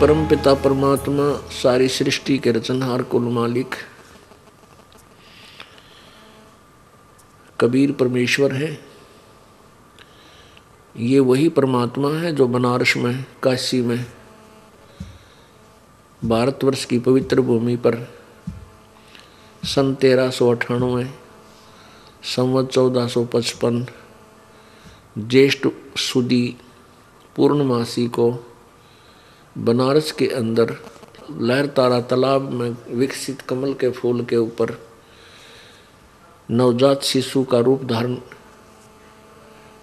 परमपिता परमात्मा सारी सृष्टि के रचनहार कुल मालिक कबीर परमेश्वर है। ये वही परमात्मा है जो बनारस में, काशी में, भारतवर्ष की पवित्र भूमि पर सन 1398 संवत 1455 ज्येष्ठ सुदी पूर्णमासी को बनारस के अंदर लहरतारा तालाब में विकसित कमल के फूल के ऊपर नवजात शिशु का रूप धारण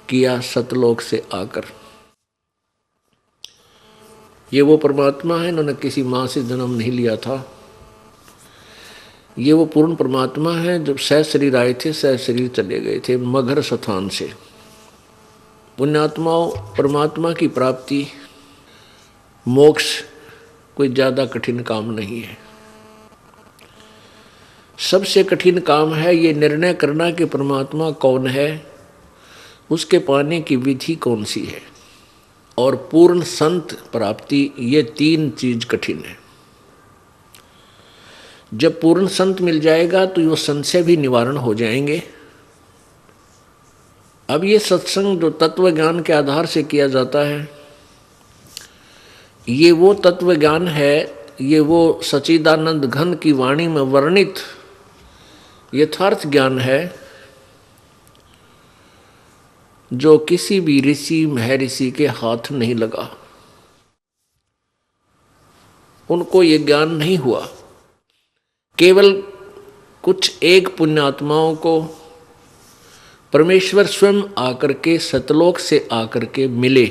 किया सतलोक से आकर। ये वो परमात्मा है, इन्होंने किसी माँ से जन्म नहीं लिया था। ये वो पूर्ण परमात्मा है जब सह शरीर आए थे, सह शरीर चले गए थे मगर स्थान से। पुण्यात्माओं, परमात्मा की प्राप्ति मोक्ष कोई ज़्यादा कठिन काम नहीं है। सबसे कठिन काम है ये निर्णय करना कि परमात्मा कौन है, उसके पाने की विधि कौन सी है, और पूर्ण संत प्राप्ति, ये तीन चीज कठिन है। जब पूर्ण संत मिल जाएगा तो वो संशय भी निवारण हो जाएंगे। अब ये सत्संग जो तत्व ज्ञान के आधार से किया जाता है, ये वो तत्व ज्ञान है, ये वो सच्चिदानंद घन की वाणी में वर्णित यथार्थ ज्ञान है जो किसी भी ऋषि महर्षि के हाथ नहीं लगा। उनको ये ज्ञान नहीं हुआ। केवल कुछ एक पुण्यात्माओं को परमेश्वर स्वयं आकर के सतलोक से आकर के मिले,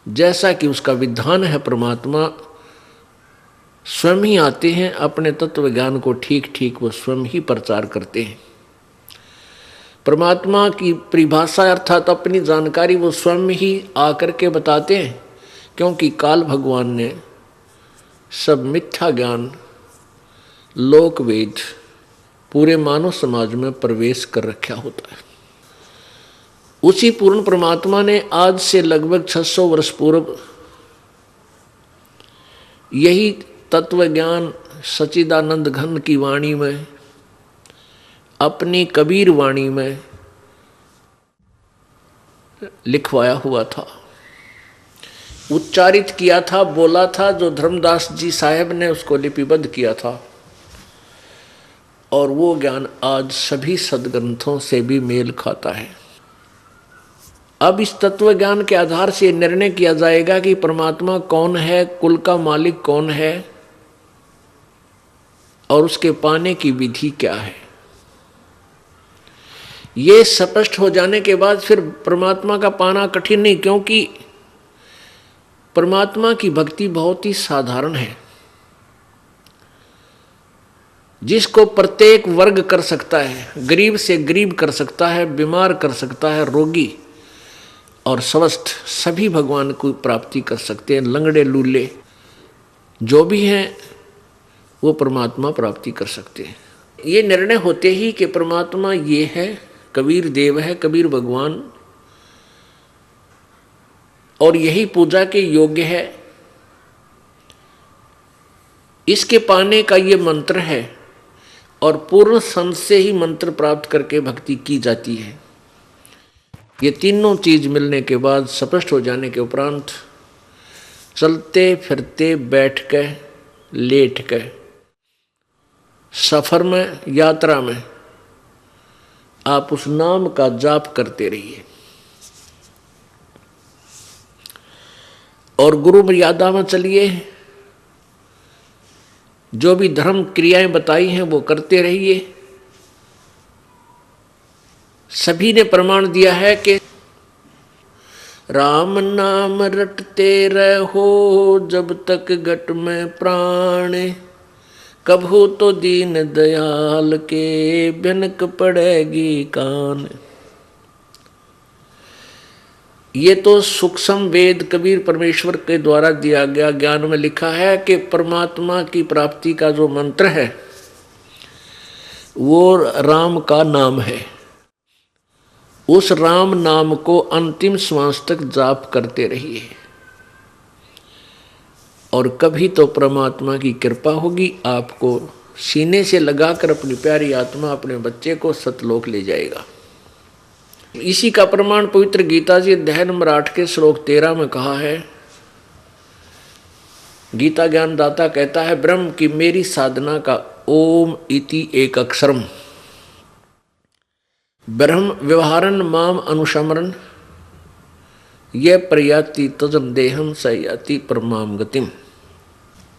जैसा कि उसका विधान है। परमात्मा स्वयं ही आते हैं, अपने तत्व ज्ञान को ठीक ठीक वो स्वयं ही प्रचार करते हैं। परमात्मा की परिभाषा अर्थात अपनी जानकारी वो स्वयं ही आकर के बताते हैं, क्योंकि काल भगवान ने सब मिथ्या ज्ञान, लोक वेद पूरे मानव समाज में प्रवेश कर रखा होता है। उसी पूर्ण परमात्मा ने आज से लगभग 600 वर्ष पूर्व यही तत्व ज्ञान सच्चिदानंद घन की वाणी में, अपनी कबीर वाणी में लिखवाया हुआ था, उच्चारित किया था, बोला था, जो धर्मदास जी साहब ने उसको लिपिबद्ध किया था। और वो ज्ञान आज सभी सदग्रंथों से भी मेल खाता है। अब इस तत्व ज्ञान के आधार से निर्णय किया जाएगा कि परमात्मा कौन है, कुल का मालिक कौन है, और उसके पाने की विधि क्या है। ये स्पष्ट हो जाने के बाद फिर परमात्मा का पाना कठिन नहीं, क्योंकि परमात्मा की भक्ति बहुत ही साधारण है, जिसको प्रत्येक वर्ग कर सकता है। गरीब से गरीब कर सकता है, बीमार कर सकता है, रोगी और स्वस्थ सभी भगवान को प्राप्ति कर सकते हैं। लंगड़े लूले जो भी हैं वो परमात्मा प्राप्ति कर सकते हैं। ये निर्णय होते ही कि परमात्मा ये है, कबीर देव है, कबीर भगवान, और यही पूजा के योग्य है, इसके पाने का ये मंत्र है, और पूर्ण संत से ही मंत्र प्राप्त करके भक्ति की जाती है। ये तीनों चीज मिलने के बाद, स्पष्ट हो जाने के उपरांत, चलते फिरते, बैठ के, लेट के, सफर में, यात्रा में आप उस नाम का जाप करते रहिए। और गुरु मर्यादा में चलिए। जो भी धर्म क्रियाएं बताई हैं वो करते रहिए। सभी ने प्रमाण दिया है कि राम नाम रटते रहो जब तक घट में प्राण, कभू तो दीन दयाल के भनक पड़ेगी कान। ये तो सूक्ष्म वेद कबीर परमेश्वर के द्वारा दिया गया ज्ञान में लिखा है कि परमात्मा की प्राप्ति का जो मंत्र है वो राम का नाम है। उस राम नाम को अंतिम श्वास तक जाप करते रहिए। और कभी तो परमात्मा की कृपा होगी, आपको सीने से लगाकर अपनी प्यारी आत्मा अपने बच्चे को सतलोक ले जाएगा। इसी का प्रमाण पवित्र गीता जी अध्याय नंबर 8 के श्लोक 13 में कहा है। गीता ज्ञान दाता कहता है, ब्रह्म की मेरी साधना का ओम इति एक अक्षरम, ब्रह्म व्यवहारन माम अनुशमरन, ये प्रयाति तजम देहम सयाति परमाम गतिम।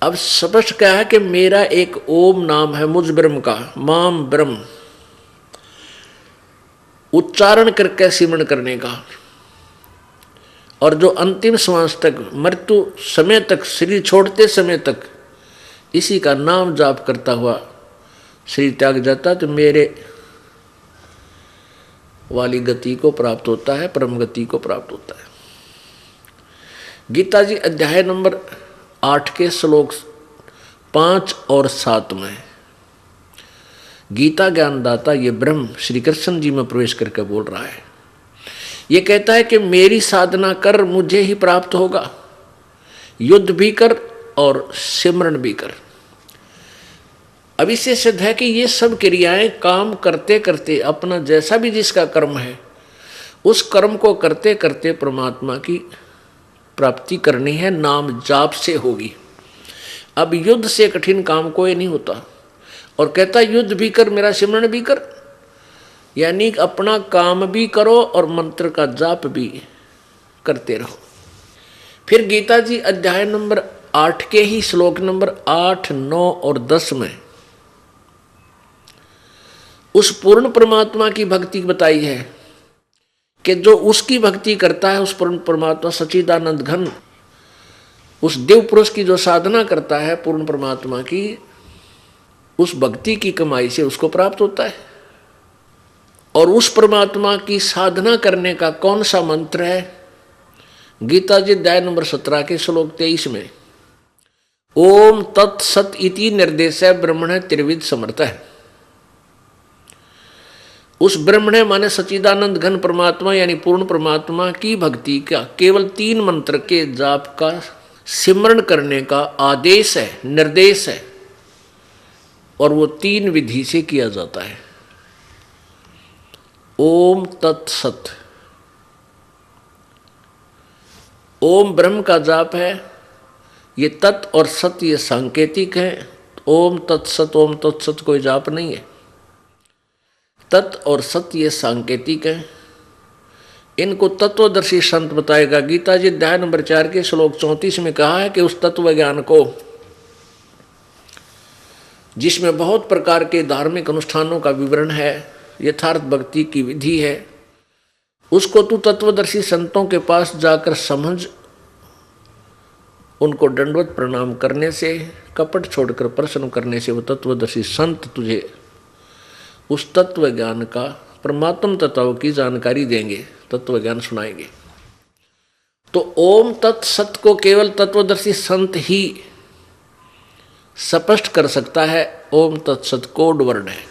अब स्पष्ट क्या है कि मेरा एक ओम नाम है मुझ ब्रह्म का, माम ब्रह्म उच्चारण करके सिमरण करने का, और जो अंतिम श्वास तक मृत्यु समय तक शरीर छोड़ते समय तक इसी का नाम जाप करता हुआ शरीर त्याग जाता तो मेरे वाली गति को प्राप्त होता है, परम गति को प्राप्त होता है। गीता जी अध्याय नंबर 8 के श्लोक 5 और 7 में गीता ज्ञानदाता ये ब्रह्म श्री कृष्ण जी में प्रवेश करके बोल रहा है। ये कहता है कि मेरी साधना कर मुझे ही प्राप्त होगा, युद्ध भी कर और सिमरण भी कर। अब इससे सिद्ध है कि ये सब क्रियाएं काम करते करते अपना जैसा भी जिसका कर्म है उस कर्म को करते करते परमात्मा की प्राप्ति करनी है, नाम जाप से होगी। अब युद्ध से कठिन काम कोई नहीं होता। और कहता युद्ध भी कर मेरा सिमरण भी कर, यानी अपना काम भी करो और मंत्र का जाप भी करते रहो। फिर गीता जी अध्याय नंबर 8 के ही श्लोक नंबर 8, 9 और 10 में उस पूर्ण परमात्मा की भक्ति बताई है कि जो उसकी भक्ति करता है, उस पूर्ण परमात्मा सच्चिदानंद घन उस देव पुरुष की जो साधना करता है पूर्ण परमात्मा की, उस भक्ति की कमाई से उसको प्राप्त होता है। और उस परमात्मा की साधना करने का कौन सा मंत्र है? गीता जी अध्याय नंबर 17 के श्लोक 23 में ओम तत्सत इति निर्देश ब्रह्मण त्रिविध समर्थ है। उस ब्रह्मण माने सच्चिदानंद घन परमात्मा यानी पूर्ण परमात्मा की भक्ति का केवल 3 मंत्र के जाप का सिमरण करने का आदेश है, निर्देश है, और वो 3 विधि से किया जाता है। ओम तत्सत, ओम ब्रह्म का जाप है। ये तत् और सत ये सांकेतिक है। ओम तत्सत कोई जाप नहीं है। तत् और सत ये सांकेतिक है। इनको तत्वदर्शी संत बताएगा। गीता जी अध्याय नंबर 4 के श्लोक 34 में कहा है कि उस तत्व ज्ञान को, जिसमें बहुत प्रकार के धार्मिक अनुष्ठानों का विवरण है, यथार्थ भक्ति की विधि है, उसको तू तत्वदर्शी संतों के पास जाकर समझ, उनको दंडवत प्रणाम करने से, कपट छोड़कर प्रश्न करने से वो तत्वदर्शी संत तुझे उस तत्व ज्ञान का, परमात्म तत्व की जानकारी देंगे, तत्व ज्ञान सुनाएंगे। तो ओम तत्सत को केवल तत्वदर्शी संत ही स्पष्ट कर सकता है। ओम तत्सत कोड वर्ड है।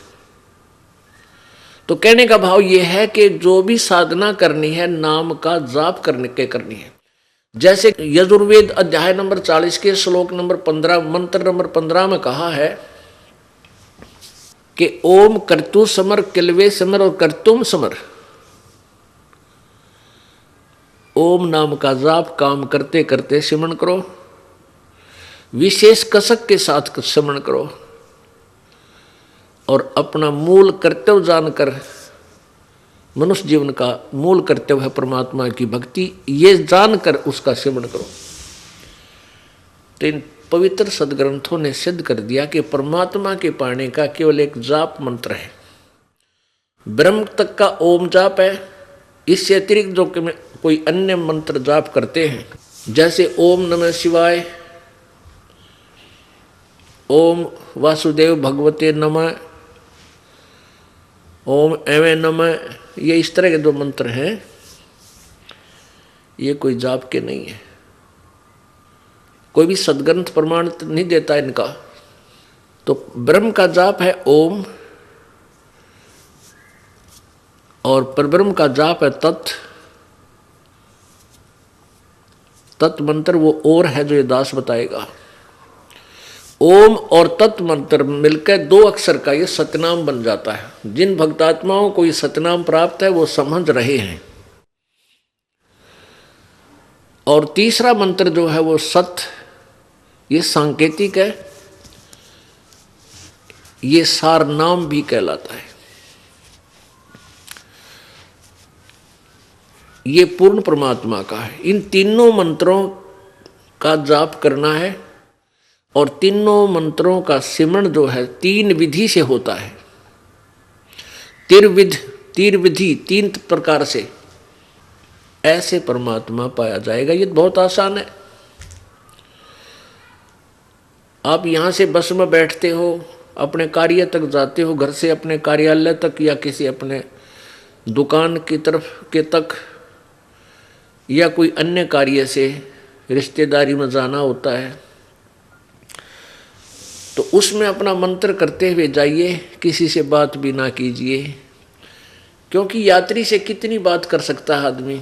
तो कहने का भाव यह है कि जो भी साधना करनी है नाम का जाप करनी है। जैसे यजुर्वेद अध्याय नंबर 40 के श्लोक नंबर 15 मंत्र नंबर 15 में कहा है कि ओम कर्तु समर, किलवे समर और कर्तुम समर। ओम नाम का जाप काम करते करते सिमरण करो, विशेष कसक के साथ सिमरण करो, और अपना मूल कर्तव्य जानकर, मनुष्य जीवन का मूल कर्तव्य है परमात्मा की भक्ति, ये जानकर उसका सिमरण करो। तो इन पवित्र सदग्रंथों ने सिद्ध कर दिया कि परमात्मा के पाने का केवल एक जाप मंत्र है। ब्रह्म तक का ओम जाप है। इससे अतिरिक्त जो कि कोई अन्य मंत्र जाप करते हैं, जैसे ओम नमः शिवाय, ओम वासुदेव भगवते नमः, ओम एवं नमः, ये इस तरह के 2 मंत्र हैं, ये कोई जाप के नहीं है। कोई भी सदग्रंथ प्रमाण नहीं देता इनका। तो ब्रह्म का जाप है ओम, और परब्रह्म का जाप है तत्। तत् मंत्र वो और है जो ये दास बताएगा। ओम और तत् मंत्र मिलकर 2 अक्षर का ये सतनाम बन जाता है। जिन भक्तात्माओं को ये सतनाम प्राप्त है वो समझ रहे हैं। और तीसरा मंत्र जो है वो सत, ये सांकेतिक है, ये सार नाम भी कहलाता है। ये पूर्ण परमात्मा का है। इन तीनों मंत्रों का जाप करना है और तीनों मंत्रों का सिमरण जो है 3 विधि से होता है। तीर विधि 3 प्रकार से ऐसे परमात्मा पाया जाएगा। ये बहुत आसान है। आप यहाँ से बस में बैठते हो, अपने कार्य तक जाते हो, घर से अपने कार्यालय तक या किसी अपने दुकान की तरफ के तक या कोई अन्य कार्य से रिश्तेदारी में जाना होता है, तो उसमें अपना मंत्र करते हुए जाइए, किसी से बात भी ना कीजिए, क्योंकि यात्री से कितनी बात कर सकता है आदमी।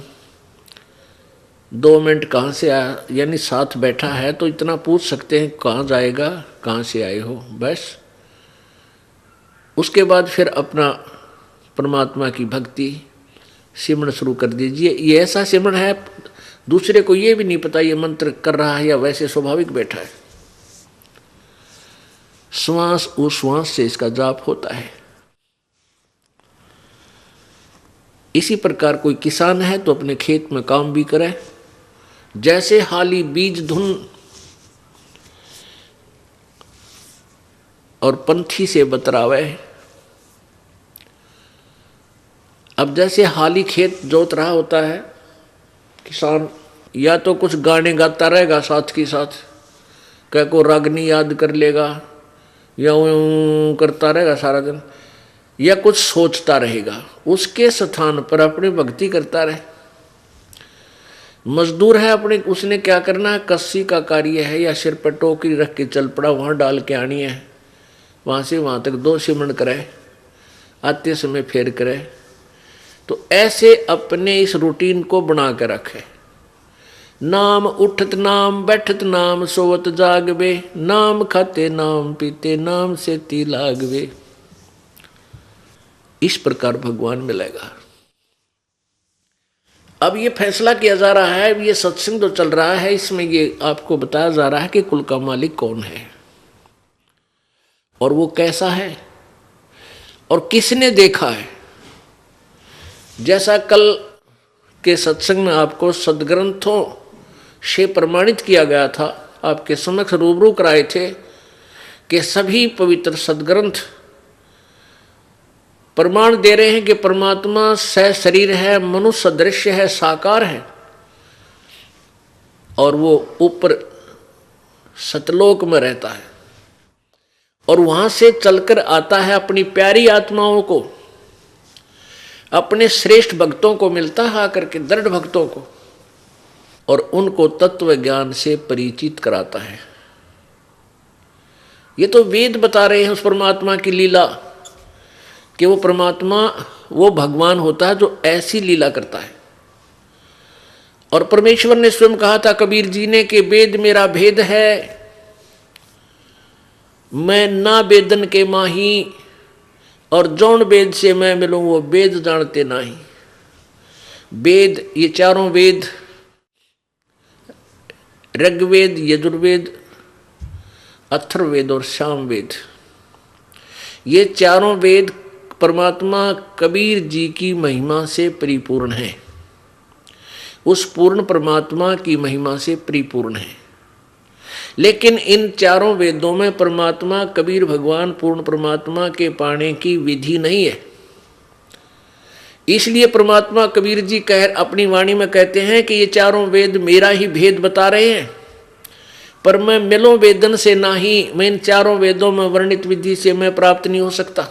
2 मिनट कहाँ से आया, यानी साथ बैठा है तो इतना पूछ सकते हैं कहाँ जाएगा, कहाँ से आए हो, बस। उसके बाद फिर अपना परमात्मा की भक्ति सिमरण शुरू कर दीजिए। ये ऐसा सिमरण है दूसरे को ये भी नहीं पता ये मंत्र कर रहा है या वैसे स्वाभाविक बैठा है। श्वास उश्वास से इसका जाप होता है। इसी प्रकार कोई किसान है तो अपने खेत में काम भी करे, जैसे हाली बीज धुन और पंथी से बतरावे। अब जैसे हाली खेत जोत रहा होता है किसान, या तो कुछ गाने गाता रहेगा साथ के साथ, कह को रागनी याद कर लेगा या करता रहेगा सारा दिन, या कुछ सोचता रहेगा, उसके स्थान पर अपनी भक्ति करता रहे। मजदूर है अपने, उसने क्या करना है, कस्सी का कार्य है या सिर पर टोकरी रख के चल पड़ा, वहाँ डाल के आनी है, वहाँ से वहाँ तक 2 सिमरण करे, आते समय फेर करे। तो ऐसे अपने इस रूटीन को बना के रखे। नाम उठत नाम बैठत नाम सोवत जागवे, नाम खाते नाम पीते नाम से ती लागवे। इस प्रकार भगवान मिलेगा। अब ये फैसला किया जा रहा है, ये सत्संग जो चल रहा है इसमें ये आपको बताया जा रहा है कि कुल का मालिक कौन है और वो कैसा है और किसने देखा है। जैसा कल के सत्संग में आपको सदग्रंथों से प्रमाणित किया गया था, आपके समक्ष रूबरू कराए थे कि सभी पवित्र सदग्रंथ प्रमाण दे रहे हैं कि परमात्मा सह शरीर है, मनुष्य सदृश्य है, साकार है और वो ऊपर सतलोक में रहता है और वहां से चलकर आता है अपनी प्यारी आत्माओं को, अपने श्रेष्ठ भक्तों को मिलता है आकर के, दृढ़ भक्तों को, और उनको तत्व ज्ञान से परिचित कराता है। ये तो वेद बता रहे हैं उस परमात्मा की लीला, कि वो परमात्मा वो भगवान होता है जो ऐसी लीला करता है। और परमेश्वर ने स्वयं कहा था कबीर जी ने कि वेद मेरा भेद है, मैं ना वेदन के माही, और जौन वेद से मैं मिलूं वो वेद जानते नहीं। वेद, ये चारों वेद, ऋग्वेद, यजुर्वेद, अथर्ववेद और सामवेद, ये चारों वेद परमात्मा कबीर जी की महिमा से परिपूर्ण है, उस पूर्ण परमात्मा की महिमा से परिपूर्ण है। लेकिन इन चारों वेदों में परमात्मा कबीर भगवान पूर्ण परमात्मा के पाने की विधि नहीं है। इसलिए परमात्मा कबीर जी अपनी वाणी में कहते हैं कि ये चारों वेद मेरा ही भेद बता रहे हैं, पर मैं मिलो वेदन से नहीं, मैं इन चारों वेदों में वर्णित विधि से मैं प्राप्त नहीं हो सकता।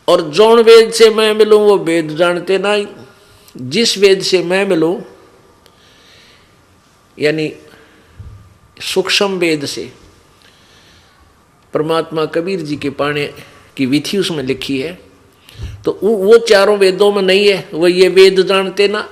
और जौन वेद से मैं मिलूं वो वेद जानते नहीं। जिस वेद से मैं मिलूं यानी सूक्ष्म वेद से, परमात्मा कबीर जी के पाने की विधि उसमें लिखी है, तो वो चारों वेदों में नहीं है, वो ये वेद जानते ना।